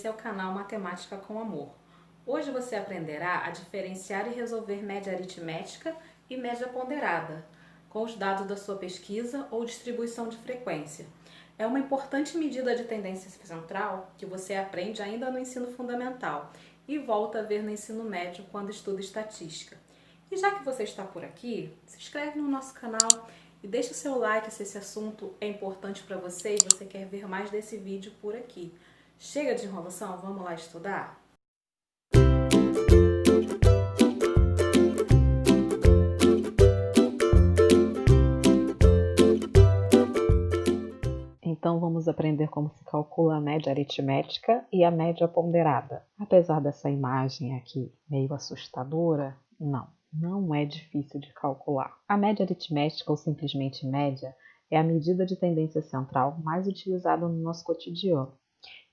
Esse é o canal Matemática com Amor. Hoje você aprenderá a diferenciar e resolver média aritmética e média ponderada, com os dados da sua pesquisa ou distribuição de frequência. É uma importante medida de tendência central que você aprende ainda no ensino fundamental e volta a ver no ensino médio quando estuda estatística. E já que você está por aqui, se inscreve no nosso canal e deixa o seu like se esse assunto é importante para você e você quer ver mais desse vídeo por aqui. Chega de enrolação, vamos lá estudar? Então vamos aprender como se calcula a média aritmética e a média ponderada. Apesar dessa imagem aqui meio assustadora, não é difícil de calcular. A média aritmética, ou simplesmente média, é a medida de tendência central mais utilizada no nosso cotidiano.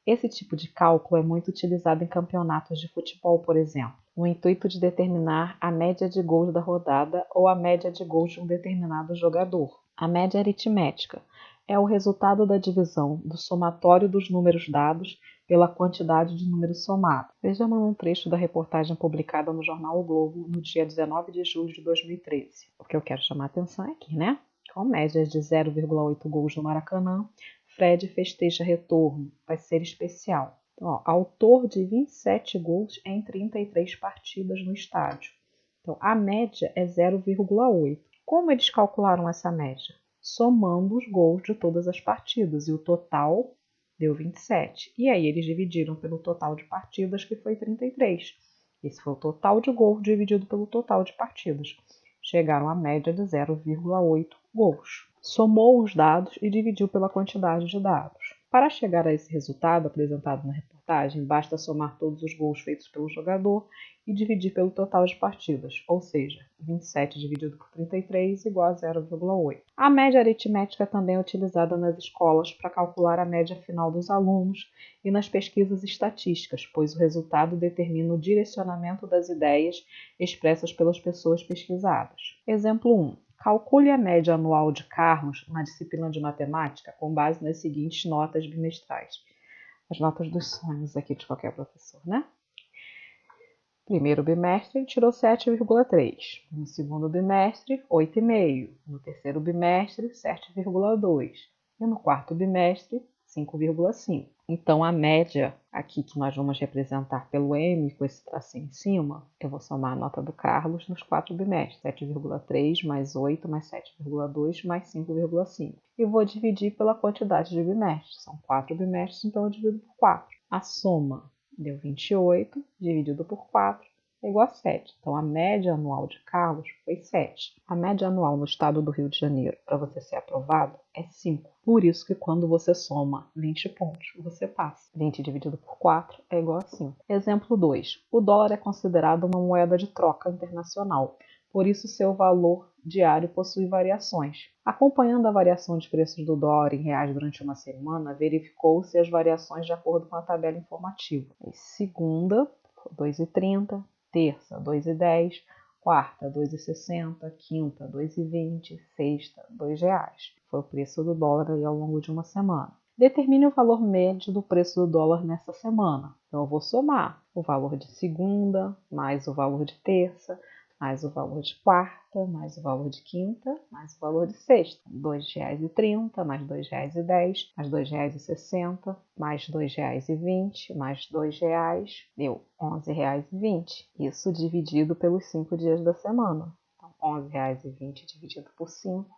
Esse tipo de cálculo é muito utilizado em campeonatos de futebol, por exemplo, no intuito de determinar a média de gols da rodada ou a média de gols de um determinado jogador. A média aritmética é o resultado da divisão do somatório dos números dados pela quantidade de números somados. Vejamos um trecho da reportagem publicada no jornal O Globo no dia 19 de julho de 2013. O que eu quero chamar a atenção é aqui, né? Com médias de 0,8 gols no Maracanã, Fred festeja retorno, vai ser especial. Então, autor de 27 gols em 33 partidas no estádio. Então, a média é 0,8. Como eles calcularam essa média? Somando os gols de todas as partidas, e o total deu 27. E aí eles dividiram pelo total de partidas, que foi 33. Esse foi o total de gols dividido pelo total de partidas. Chegaram à média de 0,8 gols. Somou os dados e dividiu pela quantidade de dados. Para chegar a esse resultado apresentado na reportagem, basta somar todos os gols feitos pelo jogador e dividir pelo total de partidas, ou seja, 27 dividido por 33 igual a 0,8. A média aritmética também é utilizada nas escolas para calcular a média final dos alunos e nas pesquisas estatísticas, pois o resultado determina o direcionamento das ideias expressas pelas pessoas pesquisadas. Exemplo 1. Calcule a média anual de Carlos na disciplina de matemática com base nas seguintes notas bimestrais. As notas dos sonhos aqui de qualquer professor, né? Primeiro bimestre, tirou 7,3. No segundo bimestre, 8,5. No terceiro bimestre, 7,2. E no quarto bimestre, 5,5. Então, a média aqui que nós vamos representar pelo M, com esse tracinho em cima, eu vou somar a nota do Carlos nos 4 bimestres. 7,3 mais 8 mais 7,2 mais 5,5. E vou dividir pela quantidade de bimestres. São 4 bimestres, então eu divido por 4. A soma deu 28, dividido por 4, é igual a 7. Então, a média anual de Carlos foi 7. A média anual no estado do Rio de Janeiro, para você ser aprovado, é 5. Por isso que quando você soma 20 pontos, você passa. 20 dividido por 4 é igual a 5. Exemplo 2. O dólar é considerado uma moeda de troca internacional. Por isso, seu valor diário possui variações. Acompanhando a variação de preços do dólar em reais durante uma semana, verificou-se as variações de acordo com a tabela informativa. Segunda, 2,30, terça, 2,10, quarta, 2,60, quinta, 2,20, sexta, R$2. Foi o preço do dólar aí ao longo de uma semana. Determine o valor médio do preço do dólar nessa semana. Então, eu vou somar o valor de segunda, mais o valor de terça, mais o valor de quarta, mais o valor de quinta, mais o valor de sexta. R$2,30, mais R$2,10, mais R$2,60, mais R$2,20, mais R$2, deu R$11,20. Isso dividido pelos 5 dias da semana. Então, R$11,20 dividido por 5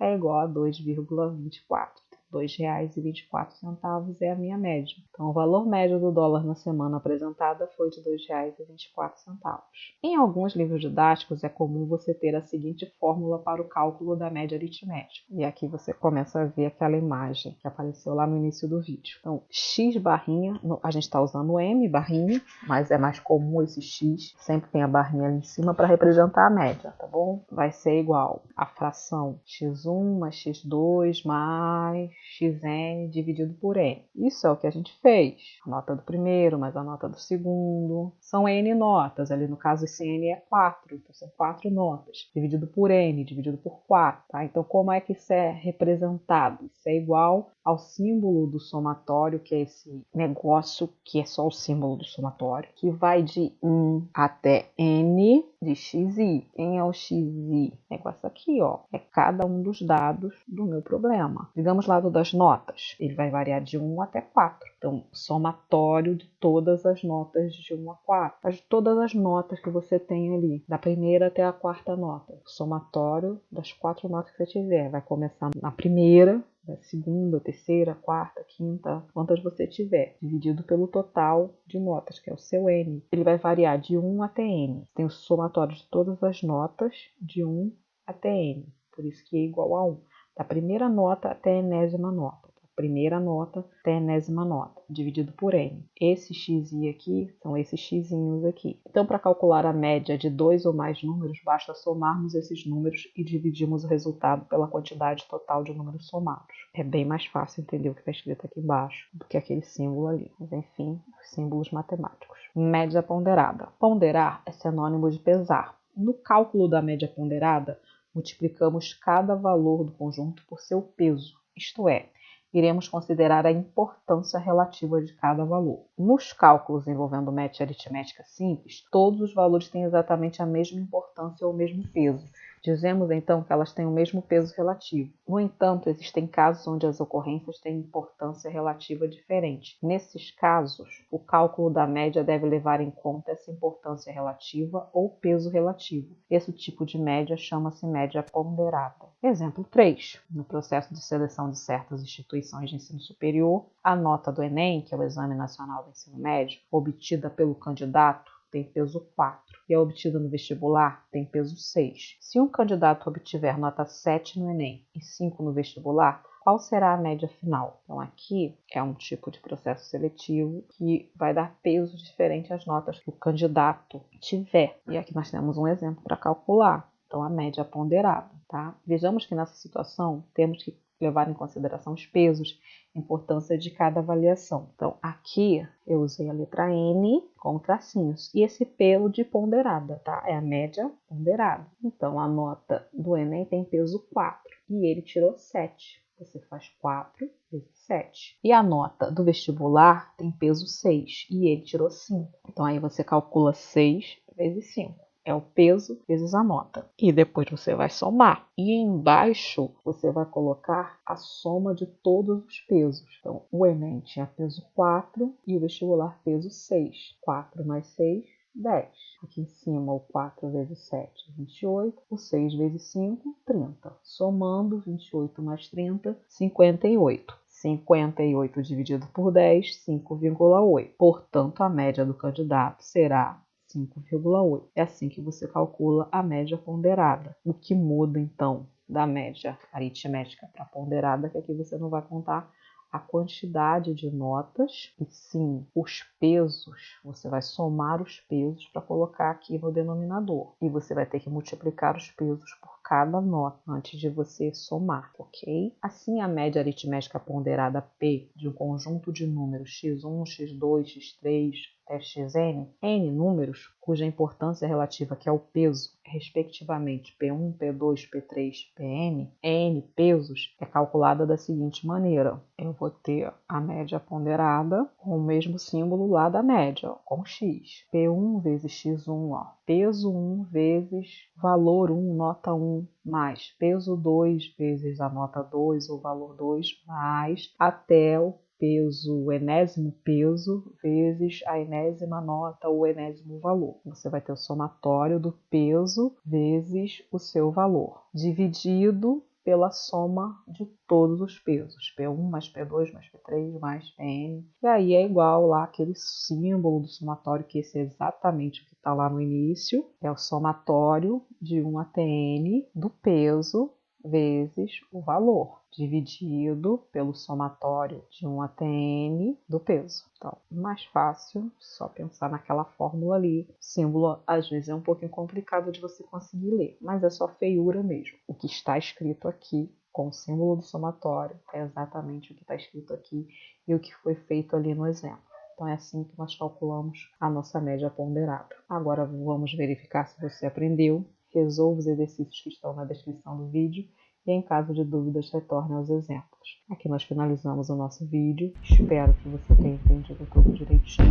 é igual a 2,24. R$2,24 é a minha média. Então, o valor médio do dólar na semana apresentada foi de R$2,24. Em alguns livros didáticos, é comum você ter a seguinte fórmula para o cálculo da média aritmética. E aqui você começa a ver aquela imagem que apareceu lá no início do vídeo. Então, x barrinha, a gente está usando M barrinha, mas é mais comum esse x, sempre tem a barrinha ali em cima para representar a média, tá bom? Vai ser igual a fração x1 mais x2 mais xn dividido por n. Isso é o que a gente fez. A nota do primeiro mais a nota do segundo. São n notas. Ali no caso esse n é 4. Então são 4 notas. Dividido por n, dividido por 4. Tá? Então como é que isso é representado? Isso é igual ao símbolo do somatório, que é esse negócio que é só o símbolo do somatório, que vai de 1 até n de xi. Quem é o xi? É com essa aqui, ó. É cada um dos dados do meu problema. Digamos lado das notas. Ele vai variar de 1 até 4. Então, somatório de todas as notas de 1 a 4. De todas as notas que você tem ali, da primeira até a quarta nota. Somatório das 4 notas que você tiver. Vai começar na primeira, da segunda, terceira, quarta, quinta, quantas você tiver, dividido pelo total de notas, que é o seu N. Ele vai variar de 1 até N. Tem o somatório de todas as notas, de 1 até N. Por isso que é igual a 1. Da primeira nota até a enésima nota. Primeira nota até a enésima nota, dividido por n. Esse xi aqui são esses xizinhos aqui. Então, para calcular a média de 2 ou mais números, basta somarmos esses números e dividirmos o resultado pela quantidade total de números somados. É bem mais fácil entender o que está escrito aqui embaixo do que aquele símbolo ali. Mas, enfim, os símbolos matemáticos. Média ponderada. Ponderar é sinônimo de pesar. No cálculo da média ponderada, multiplicamos cada valor do conjunto por seu peso, isto é, iremos considerar a importância relativa de cada valor. Nos cálculos envolvendo média aritmética simples, todos os valores têm exatamente a mesma importância ou o mesmo peso. Dizemos então que elas têm o mesmo peso relativo. No entanto, existem casos onde as ocorrências têm importância relativa diferente. Nesses casos, o cálculo da média deve levar em conta essa importância relativa ou peso relativo. Esse tipo de média chama-se média ponderada. Exemplo 3. No processo de seleção de certas instituições de ensino superior, a nota do Enem, que é o Exame Nacional do Ensino Médio, obtida pelo candidato, tem peso 4 e a obtida no vestibular tem peso 6. Se um candidato obtiver nota 7 no Enem e 5 no vestibular, qual será a média final? Então aqui é um tipo de processo seletivo que vai dar peso diferente às notas que o candidato tiver. E aqui nós temos um exemplo para calcular. Então a média ponderada, tá? Vejamos que nessa situação temos que levar em consideração os pesos, a importância de cada avaliação. Então, aqui eu usei a letra N com tracinhos. E esse peso de ponderada, tá? É a média ponderada. Então, a nota do Enem tem peso 4 e ele tirou 7. Você faz 4 vezes 7. E a nota do vestibular tem peso 6 e ele tirou 5. Então, aí você calcula 6 vezes 5. É o peso vezes a nota. E depois você vai somar. E embaixo você vai colocar a soma de todos os pesos. Então, o Enem tinha peso 4 e o vestibular peso 6. 4 mais 6, 10. Aqui em cima, o 4 vezes 7, 28. O 6 vezes 5, 30. Somando, 28 mais 30, 58. 58 dividido por 10, 5,8. Portanto, a média do candidato será 5,8. É assim que você calcula a média ponderada. O que muda, então, da média aritmética para ponderada, que aqui você não vai contar a quantidade de notas, e sim os pesos. Você vai somar os pesos para colocar aqui no denominador. E você vai ter que multiplicar os pesos por cada nota antes de você somar, ok? Assim, a média aritmética ponderada P de um conjunto de números x1, x2, x3, até xn, n números cuja importância relativa, que é o peso, respectivamente P1, P2, P3, Pn, n pesos, é calculada da seguinte maneira. Eu vou ter a média ponderada com o mesmo símbolo lá da média, ó, com x. P1 vezes x1, ó, peso 1 vezes valor 1, nota 1, mais peso 2 vezes a nota 2, ou valor 2, mais até o peso, o enésimo peso, vezes a enésima nota ou enésimo valor. Você vai ter o somatório do peso vezes o seu valor, dividido pela soma de todos os pesos. P1 mais P2 mais P3 mais Pn. E aí é igual lá aquele símbolo do somatório, que esse é exatamente o que está lá no início. É o somatório de 1 até n do peso vezes o valor, dividido pelo somatório de 1 até n do peso. Então, mais fácil, só pensar naquela fórmula ali. O símbolo, às vezes, é um pouquinho complicado de você conseguir ler, mas é só feiura mesmo. O que está escrito aqui com o símbolo do somatório. É exatamente o que está escrito aqui e o que foi feito ali no exemplo. Então é assim que nós calculamos a nossa média ponderada. Agora vamos verificar se você aprendeu. Resolva os exercícios que estão na descrição do vídeo e, em caso de dúvidas, retorne aos exemplos. Aqui nós finalizamos o nosso vídeo. Espero que você tenha entendido tudo direitinho.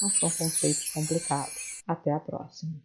Não são conceitos complicados. Até a próxima!